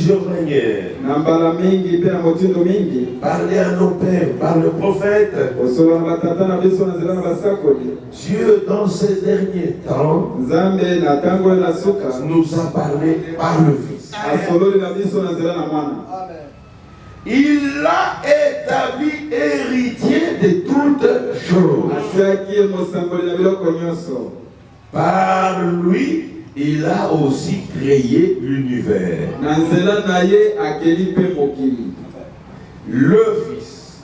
plusieurs manières. Parler à nos pères, par le prophète. Dieu, dans ces derniers temps, nous a parlé par le Fils. Il l'a établi héritier de toutes choses. Par lui, il a aussi créé l'univers. Le Fils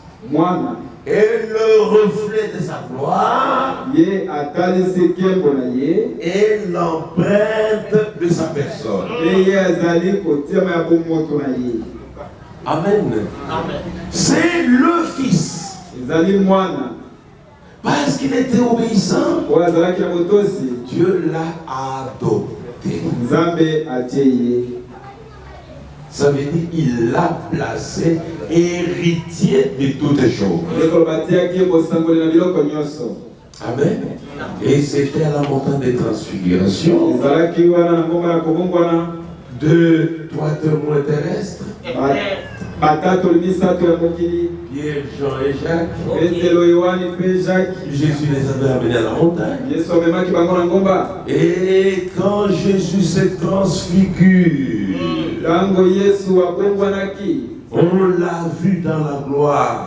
est le reflet de sa gloire et l'empreinte de sa personne. Amen. C'est le Fils. Parce qu'il était obéissant, Dieu l'a adopté. Ça veut dire qu'il l'a placé héritier de toutes choses. Amen. Et c'était à la montagne des transfigurations. 2, 3 témoins terrestres. Pierre, Jean et Jacques. Jésus les avait amenés à la montagne. Et quand Jésus se transfigure, on l'a vu dans la gloire.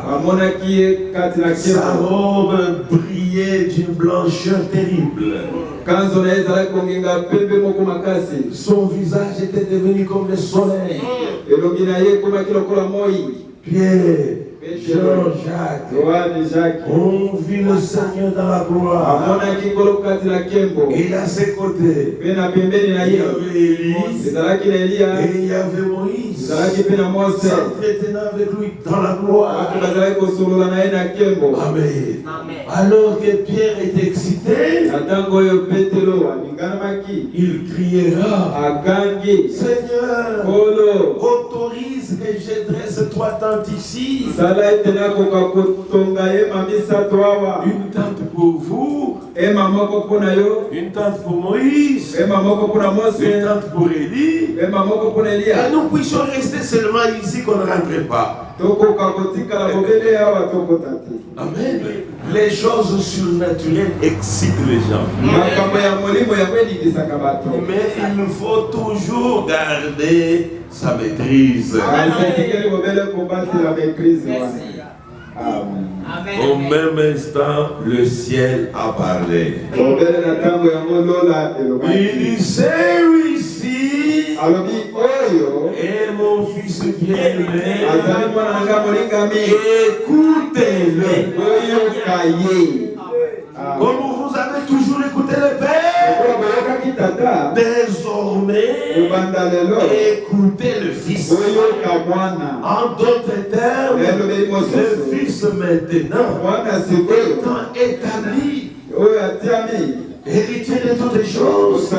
Sa robe brillait d'une blancheur terrible. Son visage était devenu comme le soleil. Pierre, Jean, Jacques, on vit le Seigneur dans la gloire. Et à ses côtés, il y avait Élie et il y avait Moïse. S'entretenant avec lui dans la gloire. Amen. Alors que Pierre est excité, il criera: Seigneur, autorise que je dresse 3 tentes ici. Une tente pour vous, une tente pour Moïse, une tente pour Élie, et nous puissions rester seulement ici, qu'on ne rentre pas. Amen. Les choses surnaturelles excitent les gens. Mais il faut toujours garder sa maîtrise. Au même instant, le ciel a parlé. Il dit: celui-ci est mon fils bien-aimé. Écoutez-le. Comme vous avez toujours écouté le Père, désormais, écoutez le Fils. En d'autres termes, le Fils maintenant, étant établi héritier de toutes les choses,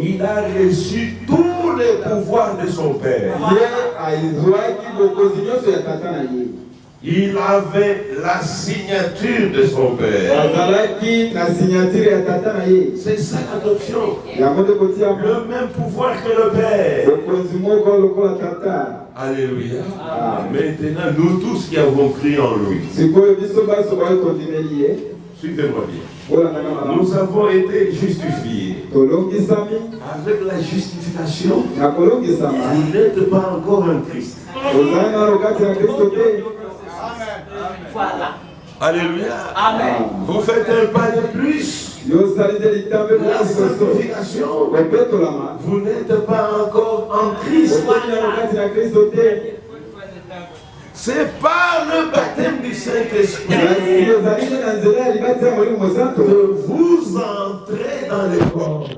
il a reçu tous les pouvoirs de son Père. Il avait la signature de son Père. C'est ça l'adoption. Le même pouvoir que le Père. Alléluia. Maintenant, nous tous qui avons cru en lui, suivez-moi bien. Nous avons été justifiés. Avec la justification, vous n'êtes pas encore un Christ. Voilà. Alléluia. Amen. Vous faites un pas de plus. La sanctification. Vous n'êtes pas encore en Christ. C'est par le baptême du Saint-Esprit que vous entrez dans le corps.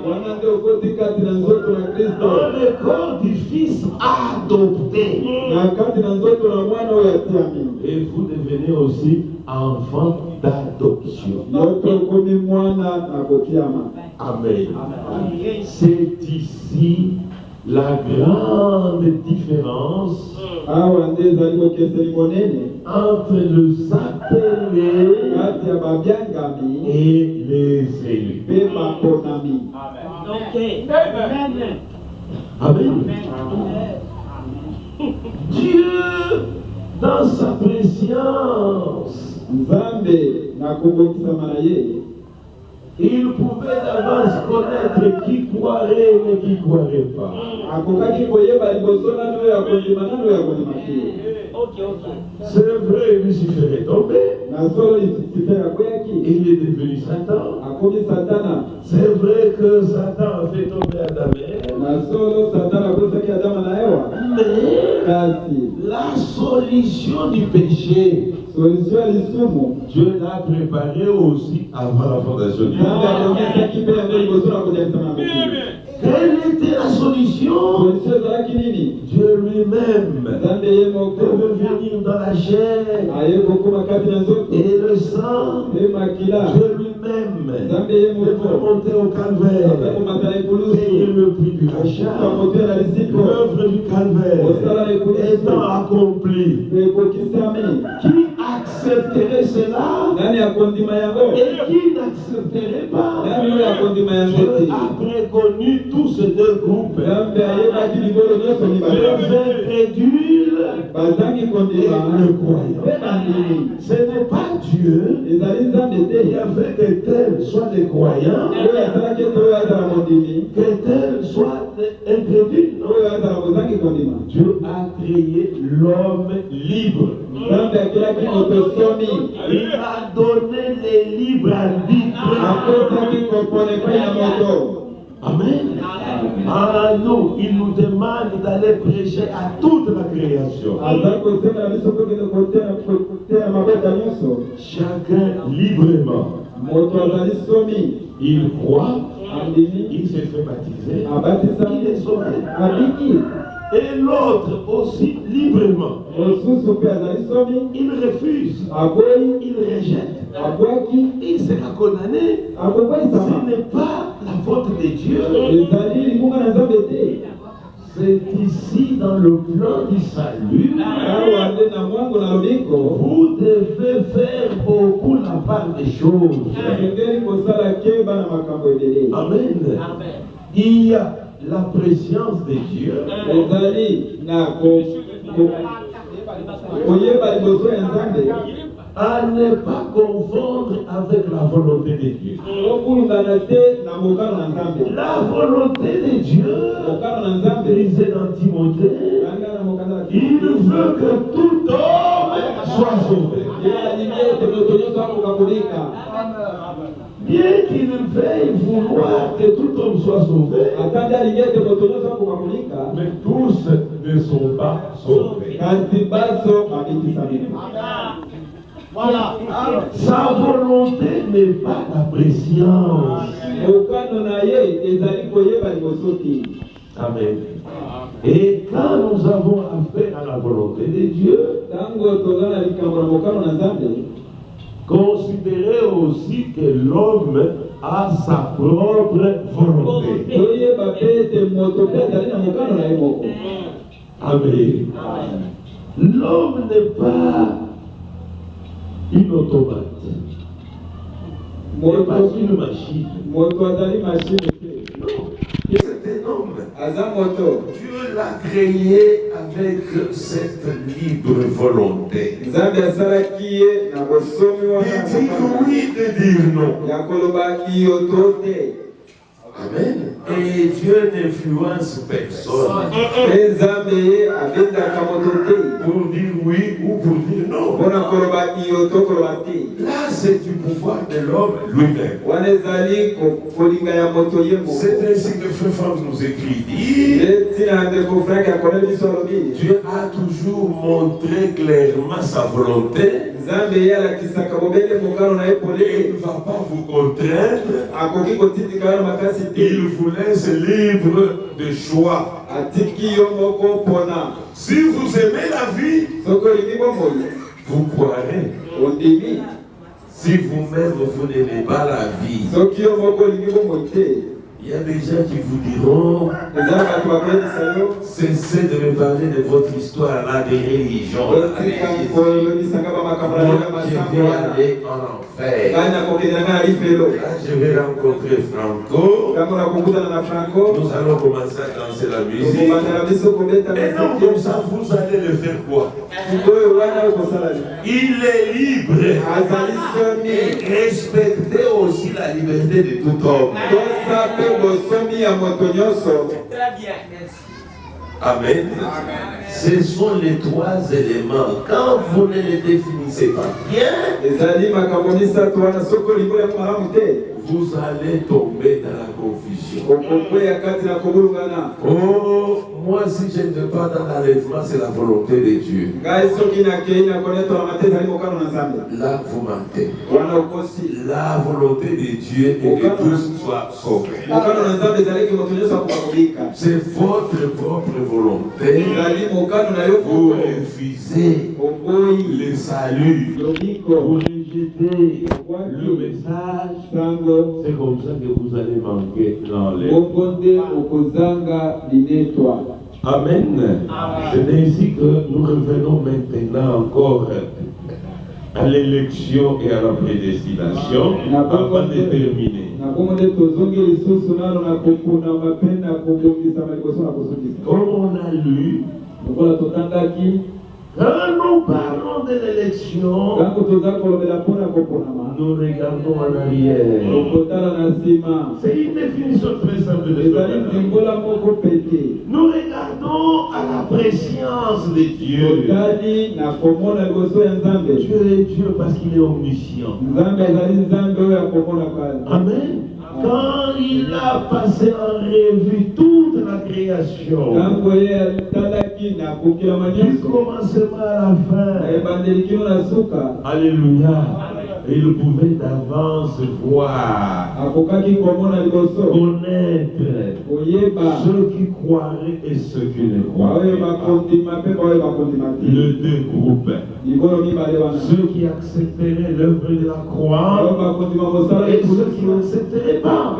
Dans le corps du Fils adopté. Et vous devenez aussi enfant d'adoption. Amen. C'est ici la grande différence entre les appelés et les élus. Amen. Dieu, dans sa préscience, il pouvait d'avance connaître qui croirait et qui ne croirait pas. C'est vrai, Lucifer est tombé. Il est devenu Satan. C'est vrai que Satan a fait tomber Adam et Ève. Mais la solution du péché, Dieu l'a préparé aussi avant la fondation du monde. Quelle était la solution? Dieu lui-même devait venir dans la chair et le sang. Dieu lui-même devait monter au calvaire, payer le prix du rachat. L'œuvre du calvaire étant accomplie, qui accepterait cela et qui n'accepterait pas? Dieu a préconnu tous ces deux groupes, les incrédules et le croyant. Ce n'est pas Dieu qui a fait que tels soient des croyants, que tels soient des incrédules. Dieu a créé l'homme libre. Il a donné les libres arbitres. Amen. Ah nous, il nous demande d'aller prêcher à toute la création. Chacun librement. Il croit, il s'est fait baptiser, il est sauvé. Et l'autre aussi librement. Il refuse, il rejette, il sera condamné. Ce n'est pas la faute de Dieu. C'est ici dans le plan du salut. Vous devez faire beaucoup la part des choses. Amen. Il y a la présence de Dieu. À ne pas confondre avec la volonté de Dieu. La volonté de Dieu, disait dans Timothée, il veut que tout homme soit sauvé. Bien qu'il veuille vouloir que tout homme soit sauvé, mais tous ne sont pas sauvés. Voilà. Sa volonté n'est pas la préscience. Amen. Et quand nous avons affaire à la volonté de Dieu, considérez aussi que l'homme a sa propre volonté. Amen. L'homme n'est pas une automate. n'est pas une machine. C'est un homme. Dieu l'a créé avec cette libre volonté. Il dit oui, de dire non. Amen. Et Dieu n'influence personne pour dire oui ou pour dire non. Là, c'est du pouvoir de l'homme lui-même. C'est ainsi que Frère Franck nous écrit. Dieu a toujours montré clairement sa volonté. Il ne va pas vous contraindre. Il vous laisse libre de choix. Si vous aimez la vie, vous croirez. Si vous-même vous n'aimez pas la vie, Il y a des gens qui vous diront, cessez de me parler de votre histoire là de religion. Je vais aller en enfer. Là, je vais rencontrer Franco. Nous allons commencer à danser la musique. Et non, comme ça, vous allez le faire quoi? Il est libre. Et respectez aussi la liberté de tout homme. Amen. Ce sont les trois éléments. Quand vous ne les définissez pas bien, vous allez tomber dans la confusion. Oh, moi si je ne veux pas dans l'enlèvement, c'est la volonté de Dieu. Là, vous mentez. La volonté de Dieu est que tous soient sauvés. C'est votre propre volonté. Vous refusez le salut. Vous rejetez le message. C'est comme ça que vous allez manquer l'enlèvement. Amen. C'est ainsi que nous revenons maintenant encore à l'élection et à la prédestination avant de terminer. Comme on a lu, quand nous parlons de l'élection, nous regardons en arrière. C'est une définition très simple de ce. Nous regardons à la préscience de Dieu. Dieu est Dieu parce qu'il est omniscient. Amen. Quand il a passé en revue toute la création, du commencement à la fin, alléluia, il pouvait d'avance voir, connaître ceux qui croiraient et ceux qui ne croiraient pas. Le deux groupes, ceux qui accepteraient l'œuvre de la croix et ceux qui n'accepteraient pas.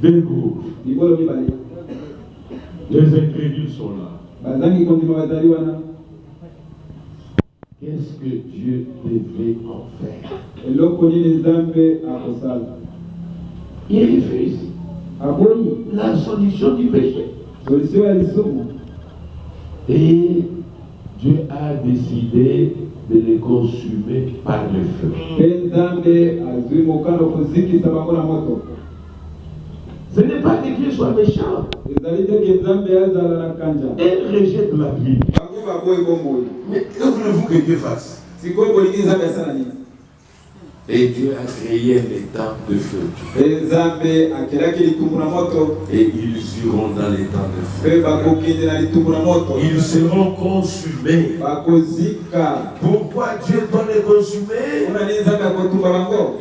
Deux groupes. Les incrédules sont là. Qu'est-ce que Dieu devait en faire? Il refuse la solution du péché. Et Dieu a décidé de les consumer par le feu. Ce n'est pas que Dieu soit méchant. Il rejette la vie. Mais que voulez-vous que Dieu fasse? Et Dieu a créé un étang de feu. Et ils iront dans l'étang de feu. Ils seront consumés. Pourquoi Dieu doit les consumer?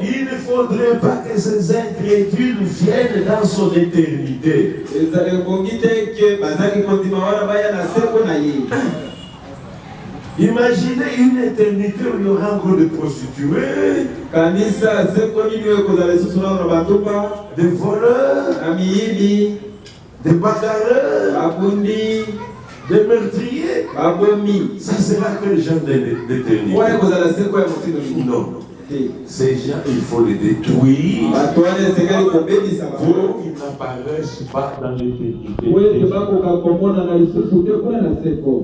Il ne faudrait pas que ces incrédules viennent dans son éternité. Imaginez une éternité où il y aura encore des prostituées, des voleurs, des bagarreurs, des meurtriers. Ça sera quel genre d'éternité? Non. Ces gens, il faut les détruire pour qu'ils n'apparaissent pas dans l'éternité.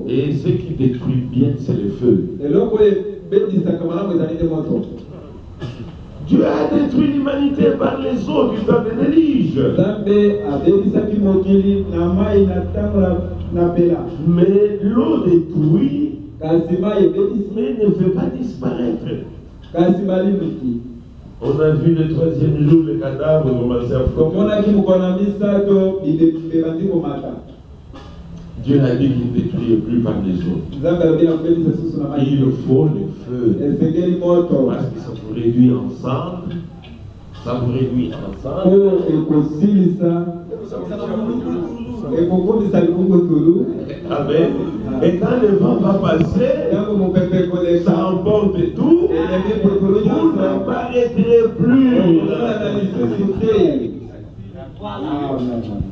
Et ce qui détruit bien, c'est le feu. Dieu a détruit l'humanité par les eaux du temps de l'Élige. Mais l'eau détruit, mais ne fait pas disparaître. On a vu le troisième jour le cadavre commencer à flotter. Dieu a dit qu'il ne détruit plus par les eaux. Il faut le feu. Parce que ça vous réduit ensemble. Ça vous réduit ensemble. Amen. Et quand le vent va passer, ça emporte tout. Vous n'apparaîtrez plus.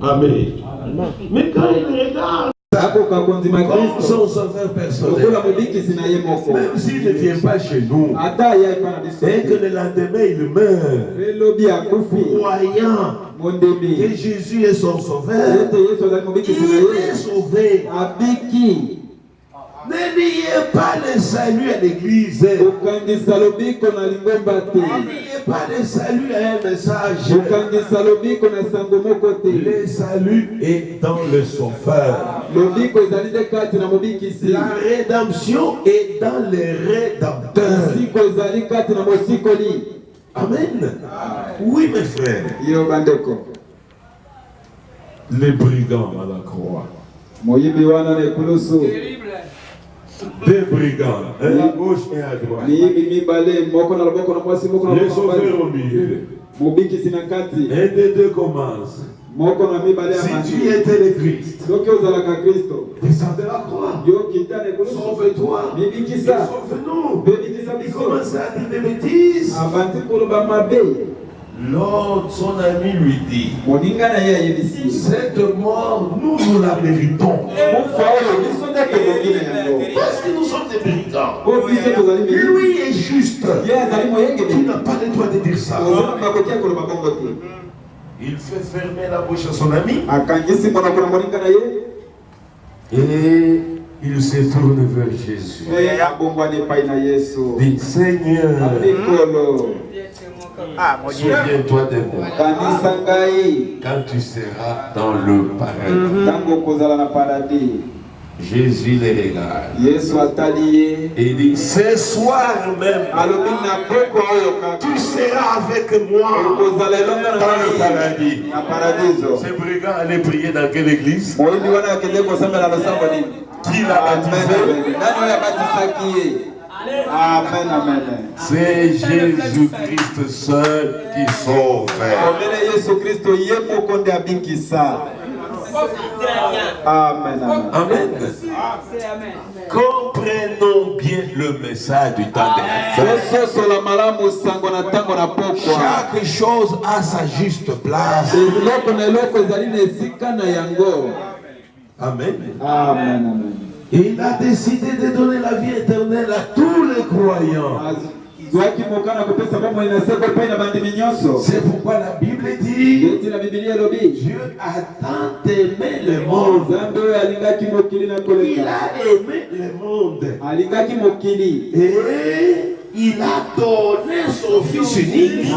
Amen. Mais quand il regarde comme son sauveur personnel, même s'il ne vient pas chez nous, et que le lendemain il meurt, croyant que Jésus est son sauveur, il est sauvé. Ne niez pas le salut à l'église. Ne niez pas le salut à un message. Le salut est dans le sauveur. La rédemption est dans le rédempteur. Amen. Oui, mes frères. Les brigands à la croix. Des brigands, à gauche et à droite. Les sauveurs au milieu. Un des deux commence. Si tu étais le Christ, descends de la croix. Sauve-toi. Sauve-nous. Il commence à dire des bêtises. L'autre, son ami lui dit, cette mort, nous la méritons. Parce que nous sommes des brigands. Lui est juste. Tu n'as pas le droit de dire ça. Il fait fermer la bouche à son ami. Et il se tourne vers Jésus. Dit, Seigneur, souviens-toi de moi quand tu seras dans le paradis. Jésus les regarde et dit, ce soir même, tu seras avec moi dans le paradis. Ces brigands allaient prier dans quelle église? Qui l'a baptisé? Amen, amen. C'est Jésus-Christ seul qui sauve. Amen, amen. Amen. Comprenons bien le message du temps de la fin. Chaque chose a sa juste place. Amen. Amen, amen. Et il a décidé de donner la vie éternelle à tous les croyants. C'est pourquoi la Bible dit, Dieu a tant aimé le monde. Il a aimé le monde. Et il a donné son Fils unique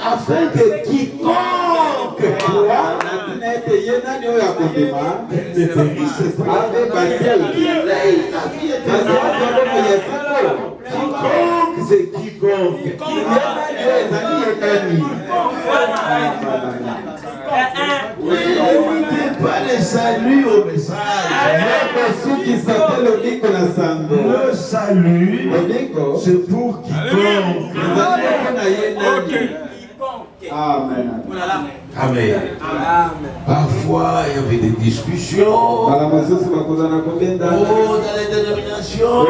afin que quiconque croit ne périsse pas, qu'il ait la vie éternelle. Quiconque, c'est quiconque. Ne limitez pas le salut au message. Le salut, c'est pour quiconque. Amen. Amen. Parfois, il y avait des discussions. Dans les dénominations,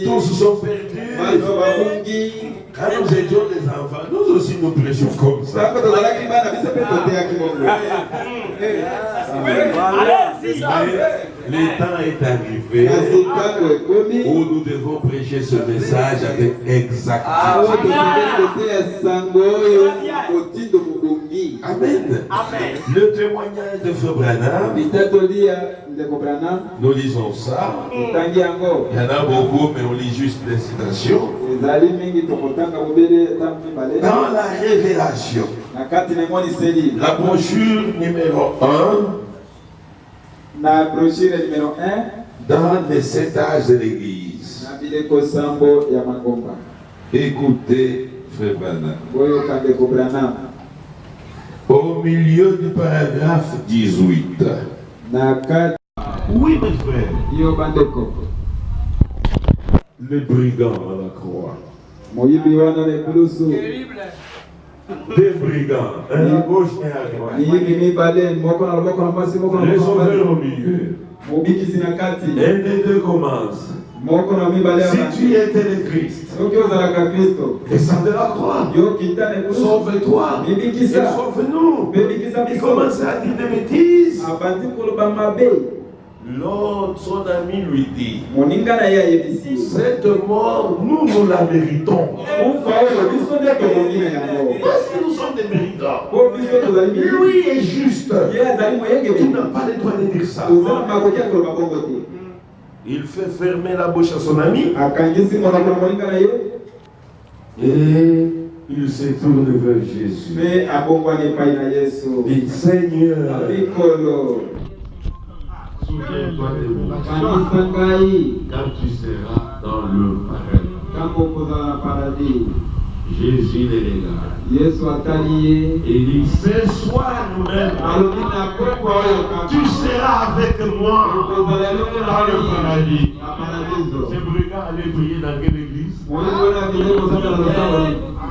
tous sont perdus. Quand nous étions des enfants, nous aussi nous prêchions comme ça. Le temps est arrivé où nous devons prêcher ce message avec exactitude. Amen. Le témoignage de Frère Branham, nous lisons ça. Il y en a beaucoup, mais on lit juste les citations. Dans la révélation, la brochure numéro 1, dans les 7 âges de l'Église. Écoutez, Frère Branham. Au milieu du paragraphe 18. Oui, mes frères. Les brigands à la croix. Des brigands, un à gauche et à droite. Les sauveurs au milieu. Un des deux commence. Si tu étais le Christ, descends de la croix, sauve-toi et sauve-nous. Il commençait à dire des bêtises. L'autre, son ami, lui dit, cette mort, nous la méritons. Parce que nous sommes des méritants. Lui est juste. Tu n'as pas le droit de dire ça. Il fait fermer la bouche à son ami. Et il se tourne vers Jésus. Dit, Seigneur, souviens-toi de moi quand tu seras dans le paradis. Jésus les regarde. Et dit, ce soir même, tu seras avec moi dans le paradis. Ces brigands allaient prier dans quelle église?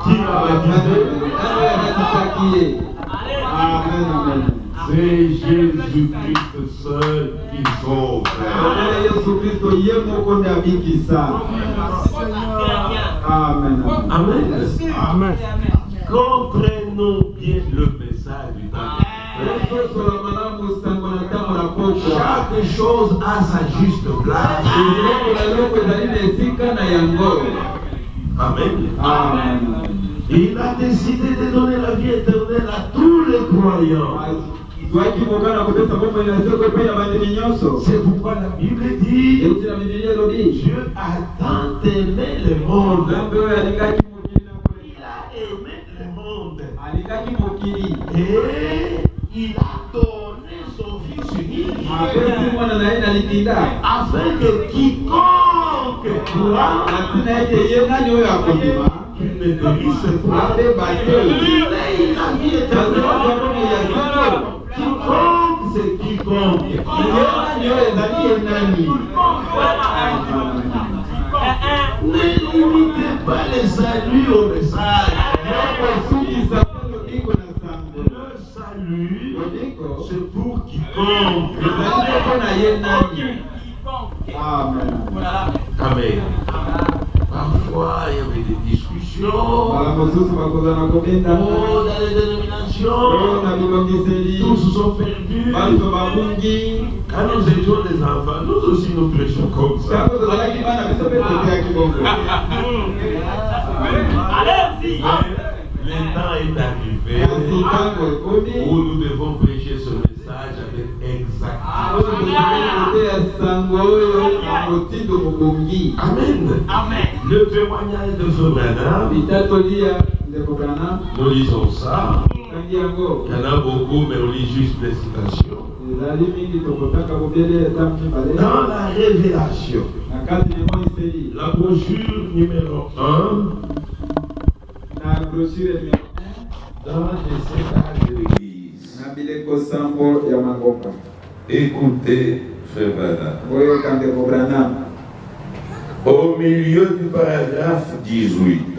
Qui l'a baptisé? Amen. C'est Jésus-Christ seul qui sauve. Amen. Amen. Amen. Comprenons bien le message du temps. Chaque chose a sa juste place. Amen. Amen. Il a décidé de donner la vie éternelle à tous les croyants. C'est pourquoi la Bible dit Dieu a tant aimé le monde. Il a aimé le monde. Et il a donné son Fils unique afin que quiconque croit qu'il ne périsse pas, il ait la vie éternelle. Quiconque, c'est quiconque. Ne limitez pas les saluts au message. Le salut, c'est pour quiconque. Amen. Amen. Parfois, il y avait des discussions. Dans les dénominations, tous se sont perdus. Quand nous étions des enfants, nous aussi nous prêchions comme ça. Le temps est arrivé où nous devons prêcher ce message avec exactitude. Amen. Amen. Le témoignage de ce Branham, nous lisons ça. Il y en a beaucoup, mais on lit juste les citations. Dans la révélation, la brochure numéro 1, dans les étages de l'église. Écoutez, frère Branham. Au milieu du paragraphe 18.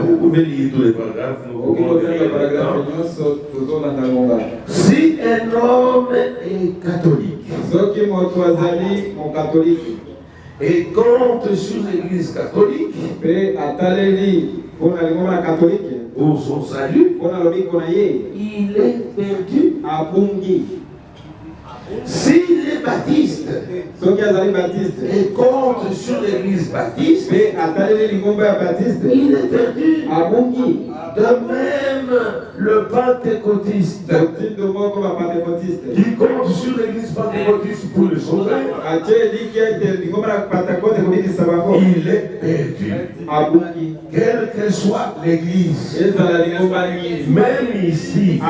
Vous pouvez lire tous les paragraphes. Si un homme est catholique et compte sur l'église catholique pour son salut, il est perdu. S'il est baptiste et compte sur l'église baptiste, il est perdu. De même, le pentecôtiste qui compte sur l'église pentecôtiste pour le sauver, il est perdu. Quelle que soit l'église, même ici,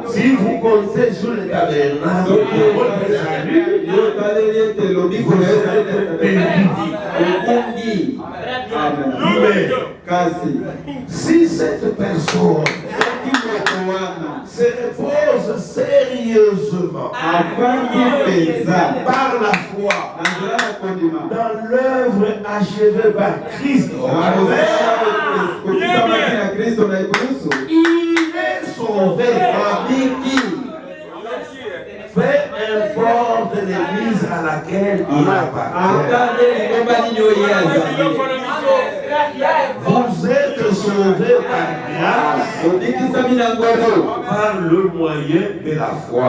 si vous comptez sur le tabernacle, si cette personne se repose sérieusement par la foi dans l'œuvre achevée par Christ, il est sauvé. Fais un laquelle il appartient. Vous êtes sauvés par grâce par le moyen de la foi.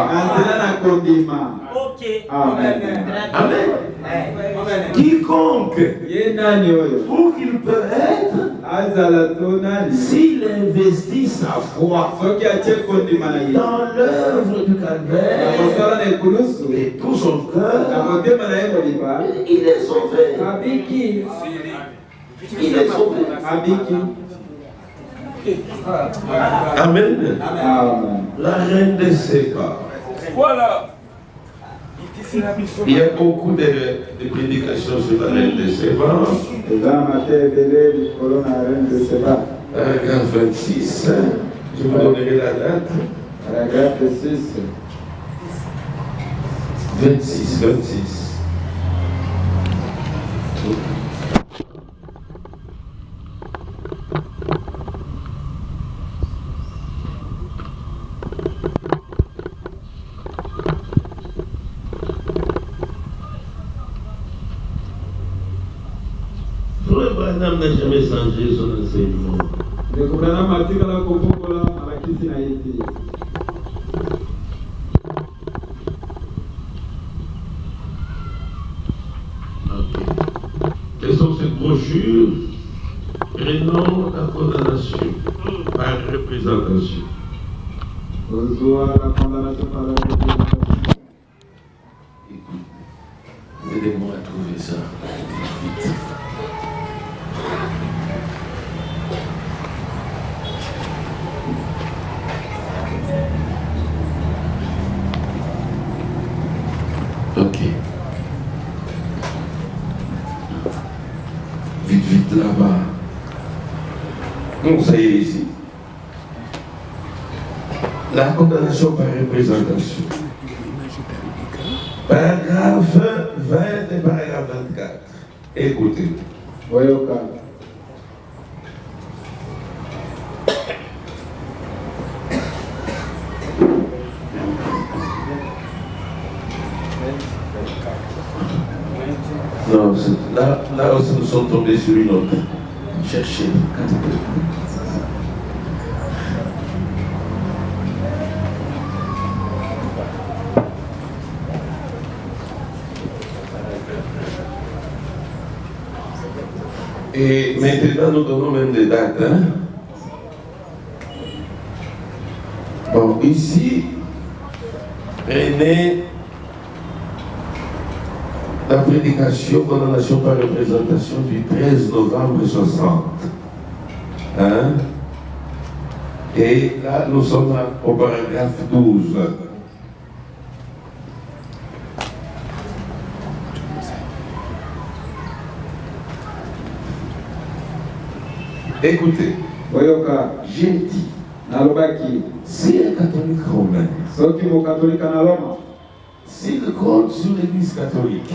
Amen. Amen. Quiconque, où qu'il peut être, s'il investit sa foi dans l'œuvre du calvaire et tout son cœur, il est sauvé. Il est sauvé. Amen. La reine de Séba. Voilà. Il y a beaucoup de prédications sur la reine de Séba. Paragraphe 26. Je vous donnerai la date. Paragraphe 6. 26. Branham n'a jamais changé son enseignement. Quelles sont ces brochures? Prenons la condamnation par représentation. Aidez-moi à trouver ça. Vite. Ok. Vite là-bas. Non, ça y est ici. La condamnation par représentation. Paragraphe 20 et paragraphe 24. Écoutez. Non, là aussi nous sommes tombés sur une autre. Cherchez. Et maintenant nous donnons même des dates. Hein? Bon, ici, prenez la prédication, condamnation par représentation du 13 novembre 60. Hein? Et là, nous sommes au paragraphe 12. Écoutez, j'ai dit, si un catholique romain, s'il compte sur l'Église catholique,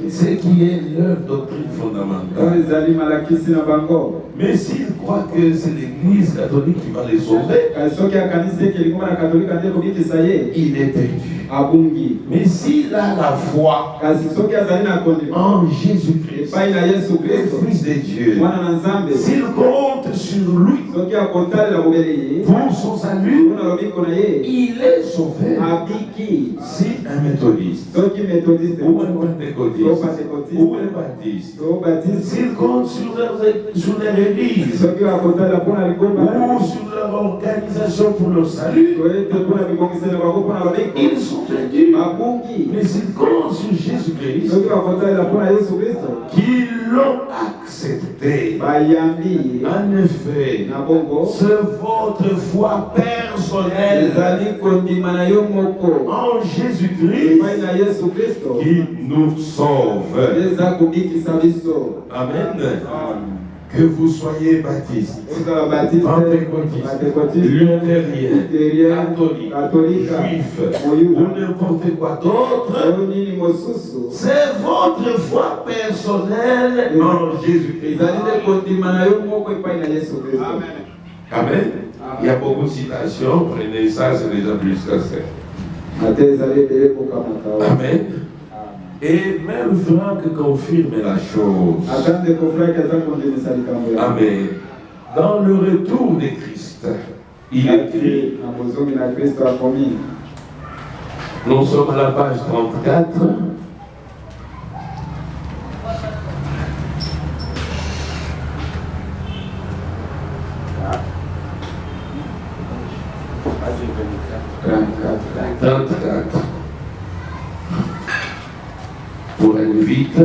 ce qui est leur doctrine fondamentale, mais s'il croit que c'est l'Église catholique qui va les sauver, il est perdu. Mais s'il a la foi en Jésus-Christ, le Fils de Dieu, s'il compte sur lui pour son salut, il est sauvé. Si un méthodiste, ou un pentecôtiste, ou un baptiste, s'il compte sur leur église, ou sur leur organisation pour le salut, ils sont perdus. Mais s'ils comptent sur Jésus-Christ, qui l'ont accepté, en effet, c'est votre foi personnelle en Jésus-Christ qui nous sauve. Amen. Que vous soyez baptiste, pentecôtiste, luthérien, catholique, juif ou n'importe quoi d'autre, c'est votre foi personnelle en Jésus-Christ. Amen. Il y a beaucoup de citations, prenez ça, c'est déjà plus que ça. Amen. Et même Franck confirme la chose. Amen. Dans le retour de Christ, il écrit, nous sommes à la page 34. Pour aller vite.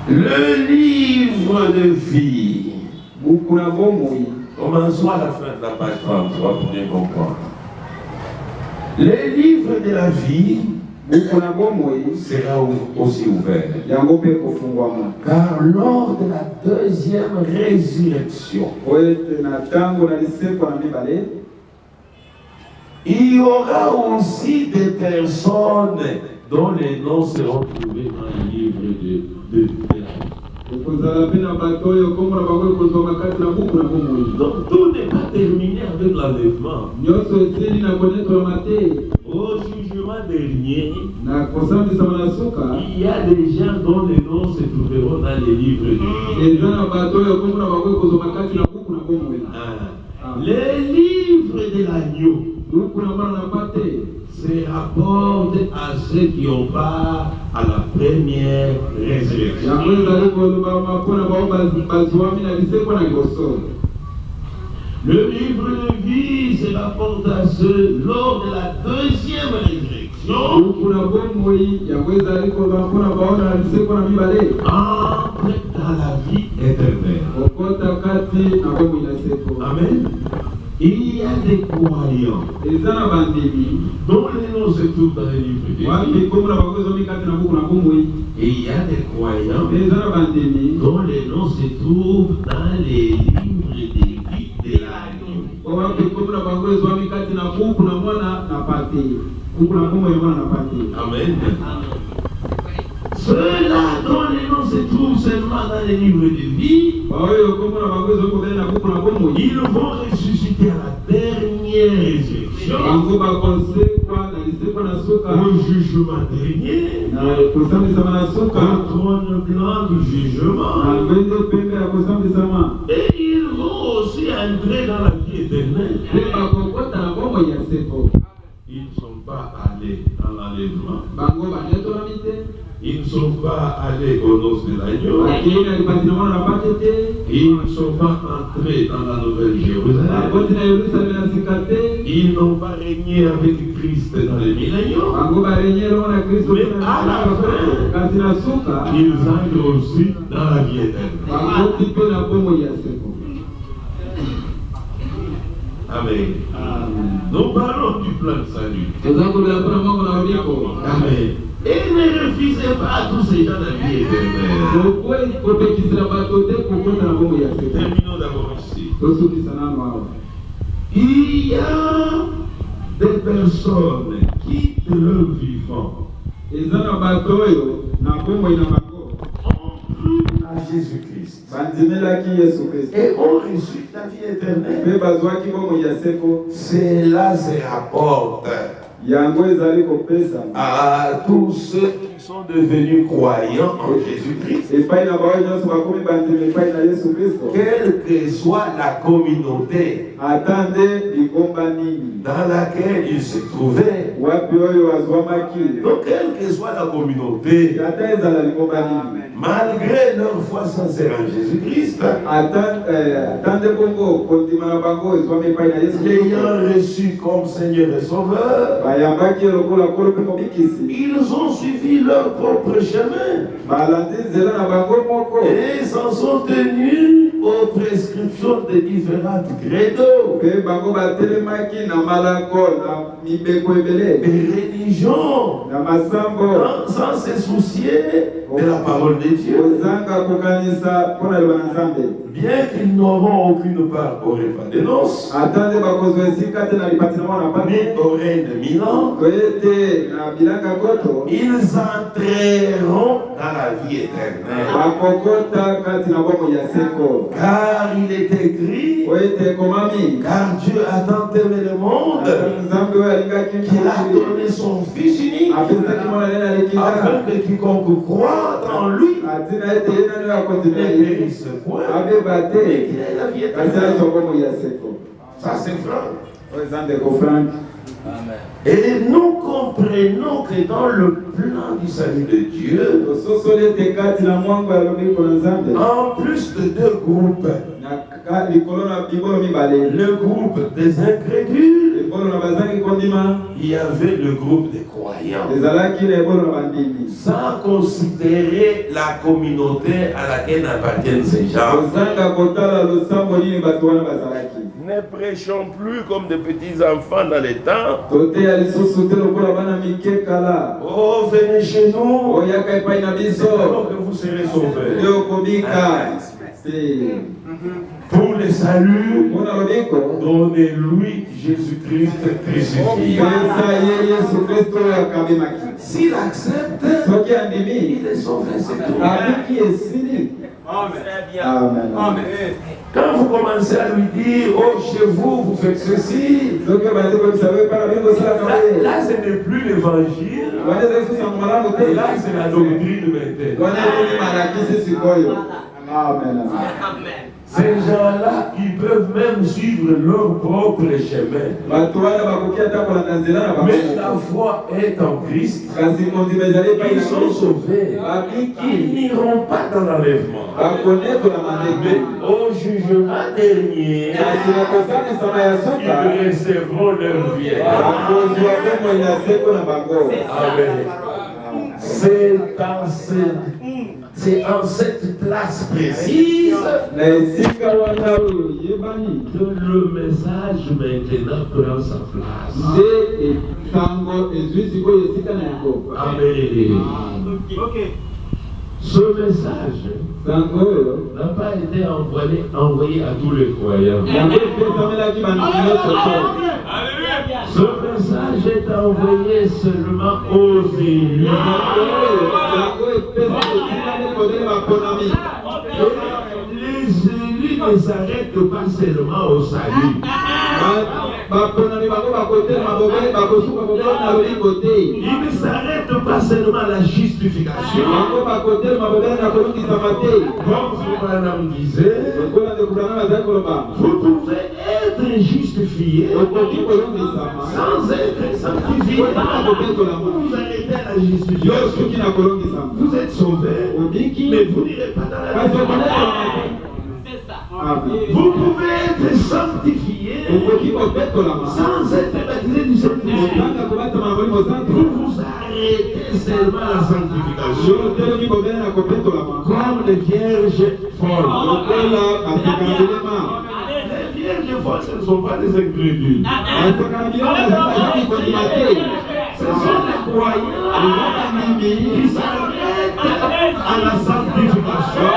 Le livre de vie. Commençons à la fin de la page 33 pour bien comprendre. Les livres de la vie sera aussi ouvert. Car lors de la deuxième résurrection, il y aura aussi des personnes dont les noms seront trouvés dans le livre de la vie. Donc tout n'est pas terminé avec l'enlèvement. Au jugement dernier, il y a des gens dont les noms se trouveront dans les livres de vie. Les livres de l'agneau se rapportent à ceux qui ont part à la première résurrection. Le livre de vie se rapporte à ceux lors de la deuxième résurrection. Entre dans la vie éternelle. Amen. Il y a des croyants dont les noms se trouvent dans les livres de vie. Et il y a des croyants dont les noms se trouvent dans les livres de vie de l'agneau. Amen. Ceux-là dont les noms se trouvent seulement dans les livres de vie, ils vont ressusciter à la dernière résurrection, au jugement dernier, au trône blanc du jugement. Et ils vont aussi entrer dans la vie éternelle. Ils ne sont pas allés dans l'enlèvement. Ils ne sont pas allés aux noces de l'agneau. Ils ne sont pas entrés dans la nouvelle Jérusalem. Ils n'ont pas régné avec Christ dans les milléniums. Mais à la fin, ils entrent aussi dans la vie éternelle. Amen. Nous parlons du plan de salut. Amen. Et ne refusez pas tous ces gens de la vie éternelle. Terminons d'abord ici. Il y a des personnes qui, de leur vivant, ont cru à Jésus-Christ et ont reçu la vie éternelle. Cela se rapporte à tous ceux qui sont devenus croyants en Jésus-Christ. Quelle que soit la communauté dans laquelle ils se trouvaient, donc quelle que soit la communauté, malgré leur foi sincère en Jésus-Christ, l'ayant reçu comme Seigneur et Sauveur, ils ont suivi leur propre chemin et s'en sont tenus aux prescriptions des différentes credos et religions sans se soucier de la parole de Dieu. Bien qu'ils n'auront aucune part au repas de noces, ni au règne de Milan, ils entreront dans la vie éternelle. Car il est écrit, car Dieu a tant aimé le monde qu'il a donné son Fils unique, afin que quiconque croit en lui ne périsse point, mais qu'il ait la vie éternelle. Ça c'est Franck. Et nous comprenons que dans le plan du salut de Dieu, en plus de deux groupes, le groupe des incrédules, il y avait le groupe des croyants, sans considérer la communauté à laquelle appartiennent ces gens. Ne prêchons plus comme de petits enfants dans les temps. Oh, venez chez nous. C'est alors que vous serez sauvés. Pour le salut, donnez-lui Jésus-Christ crucifié. S'il accepte, il est sauvé, c'est tout. Amen. Quand vous commencez à lui dire, oh, chez vous, vous faites ceci, là, ce n'est plus l'évangile. Là, c'est la doctrine maintenant. Amen. Ces gens-là, ils peuvent même suivre leur propre chemin. Mais la foi est en Christ. Ils sont sauvés. Ils n'iront pas dans l'enlèvement. Mais au jugement dernier, ils recevront leur vie. Amen. C'est en cette place précise que le message maintenant prend sa place. Amen. Ce message n'a pas été envoyé à tous les croyants. Ce message est envoyé seulement aux élus. Les élus ne s'arrêtent pas seulement au salut. Ils ne s'arrêtent pas seulement à la justification. Comme Branham disait, vous pouvez être justifié sans être sanctifié. Vous arrêtez à la justification. Vous êtes sauvé, mais vous n'irez pas dans la vie. Vous pouvez être sanctifié sans être baptisé du Saint-Esprit. Vous vous arrêtez seulement à la sanctification, comme les vierges folles. Les vierges folles, ce ne sont pas des incrédules. Ce sont les croyants qui s'arrêtent à la sanctification.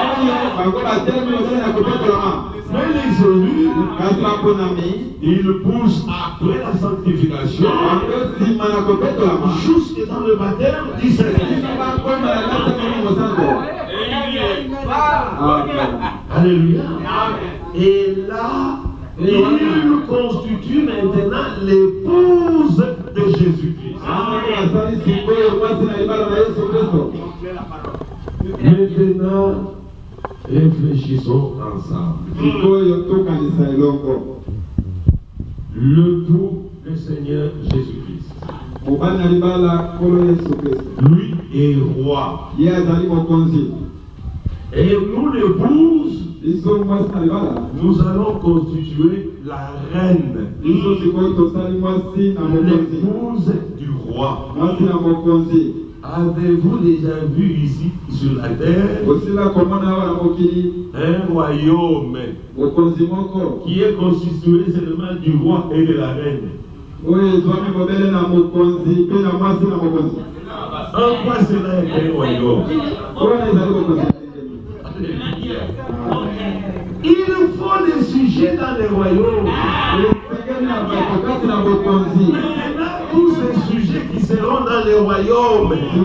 Mais les élus, ils poussent après la sanctification jusque dans le baptême d'Israël. Alléluia. Et là, il constitue maintenant l'épouse de Jésus-Christ. Maintenant, réfléchissons ensemble. Le tout du Seigneur Jésus-Christ. Lui est roi. Et nous, l'épouse, nous allons constituer la reine, l'épouse du roi. Avez-vous déjà vu ici sur la terre un royaume qui est constitué seulement du roi et de la reine? En quoi cela est un royaume? Il faut des sujets dans les royaumes. Maintenant, tous ces sujets qui seront dans les royaumes, vous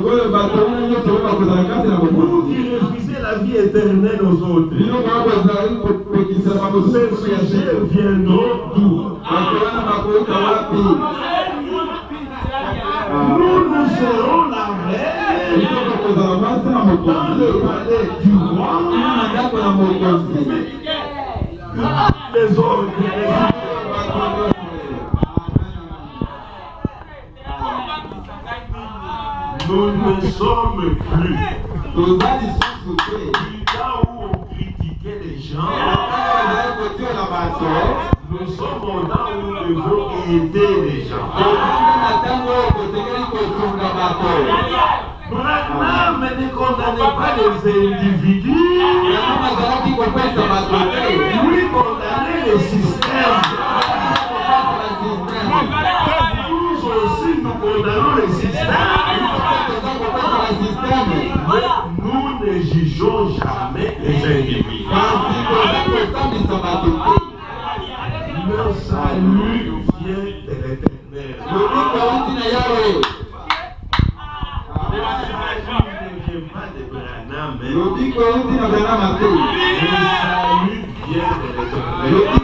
qui refusez la vie éternelle aux autres, sujets viendront d'où? Nous serons la reine dans le palais du roi. Les autres, nous ne sommes plus du temps où on critiquait les gens. Nous sommes au temps où nous devons aider les gens. Branham ne condamnait pas les individus, lui condamnait les systèmes. Nous aussi nous condamnons les systèmes. Nous ne jugeons jamais les individus. Le salut vient de l'Éternel. Le salut ne vient pas de Branham. Le salut vient de l'Éternel.